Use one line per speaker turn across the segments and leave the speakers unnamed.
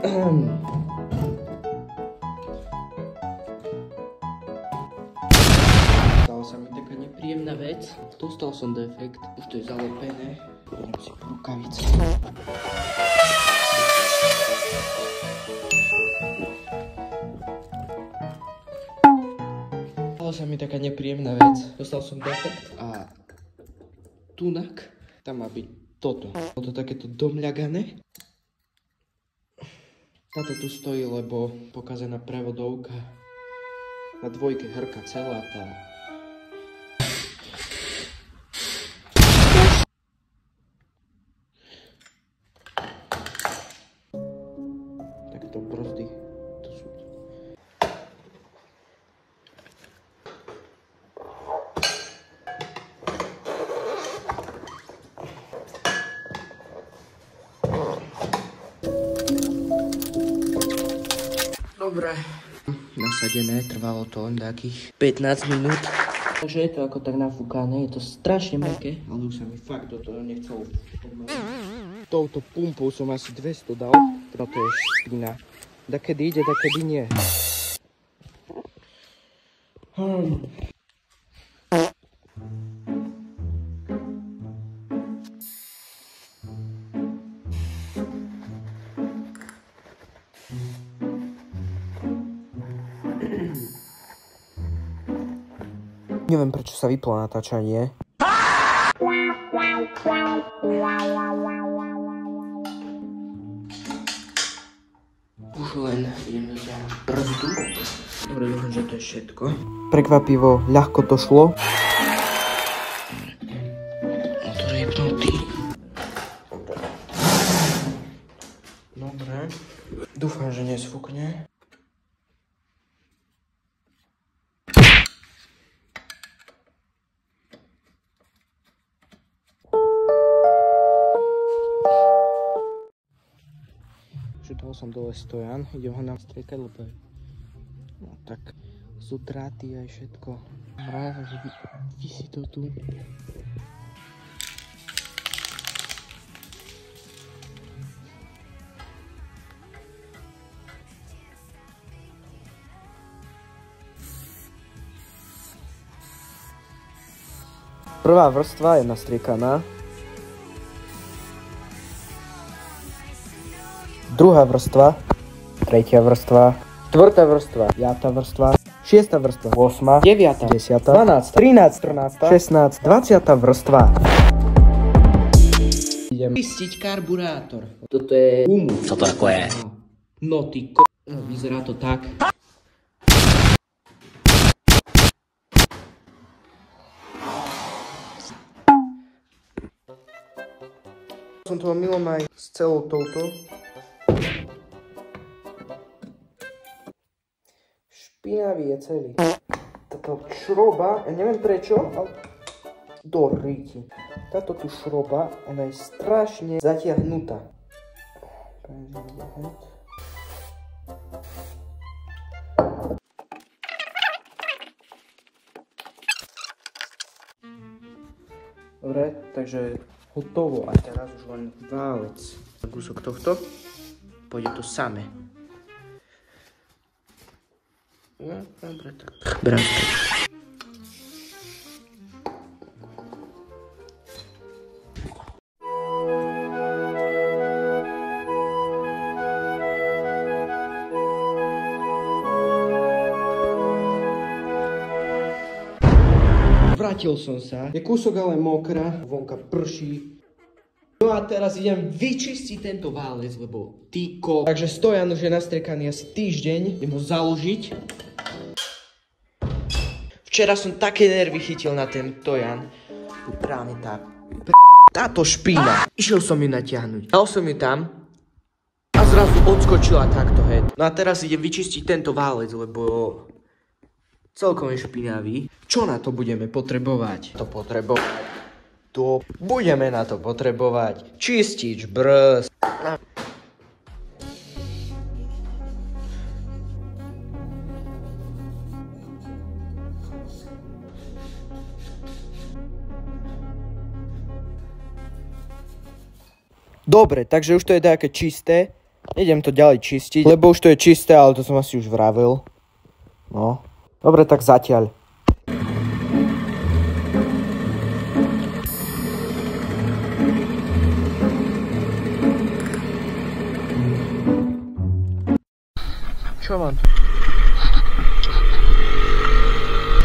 Stala sa mi taká nepríjemná vec. Dostal som defekt, už to je zalepené. Budem si rukavice. Stala sa mi taká nepríjemná vec. Dostal som defekt a tunak tam má byť toto. Bolo to takéto domľagané. Táto tu stojí, lebo pokazená prevodovka na dvojke hrka celá tá. Takéto brzdy tu sú. Dobre. Nasadené, trvalo to len takých 15 minút. Takže je to ako tak nafúkané, je to strašne mäkké, ale už sa mi fakt do toho nechcelo pomôcť. Touto pumpou som asi 200 dal, teda to je špina. Dakedy ide, dakedy nie. Neviem, prečo sa vyplo natáčanie. Už len idem za brzdu. Dobre, dúfam, že to je všetko. Prekvapivo, ľahko to šlo. Motor je pnutý. Dobre. Dúfam, že nesfúkne. Dal som dole stojan, idem ho nastriekať, lebo no tak sú dráty aj všetko. Mráva, že visí to tu. Prvá vrstva je nastriekaná. Druhá vrstva, tretia vrstva, štvrtá vrstva, piatá vrstva, šiesta vrstva, 8, 9, 10, 12, 13, 14, 16, 20 vrstva. Idem čistiť karburátor. Toto je gumu.
Co to ako je?
No ty vyzerá to tak. Som toho milom aj s celou touto. Špinavý je celý. Táto šroba, ja neviem prečo, ale do ríti. Táto tu šroba, ona je strašne zatiahnutá. Dobre, takže hotovo. A teraz už len válec. Kúsok tohto. Pôjde to samé. No, dobre, tak. Berám to. Vrátil som sa. Je kúsok ale mokrá, vonka prší. No a teraz idem vyčistiť tento válec, lebo týko. Takže stojan už je nastriekaný asi týždeň. Idem ho založiť. Včera som také nervy chytil na ten tojan. Práve tá táto špína. Išiel som ju natiahnuť. Dal som ju tam a zrazu odskočila takto, hej. No a teraz idem vyčistiť tento válec, lebo celkom je špinavý. Čo na to budeme potrebovať? Budeme na to potrebovať čistič brzd. Dobre, takže už to je také čisté. Idem to ďalej čistiť, lebo už to je čisté, ale to som asi už vravil. No. Dobre, tak zatiaľ. Čo mám tu?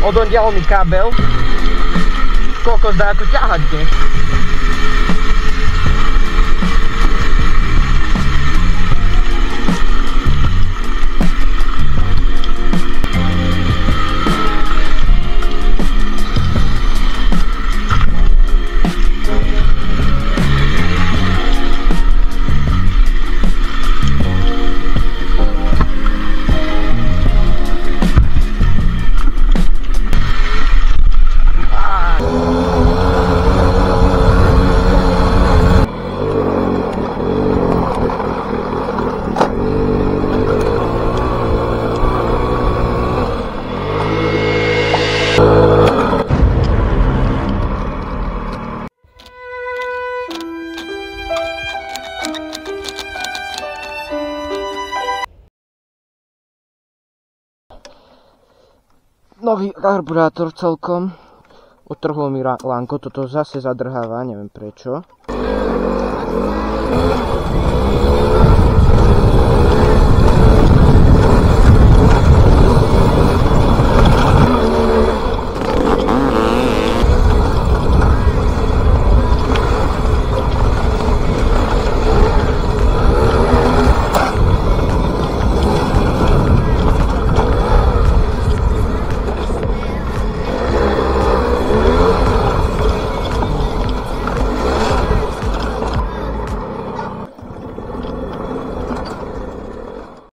Odondial mi kábel. Koľko zdá ako ťahať, nie? Nový karburátor celkom. Otrhlo mi lánko, toto zase zadrháva, neviem prečo.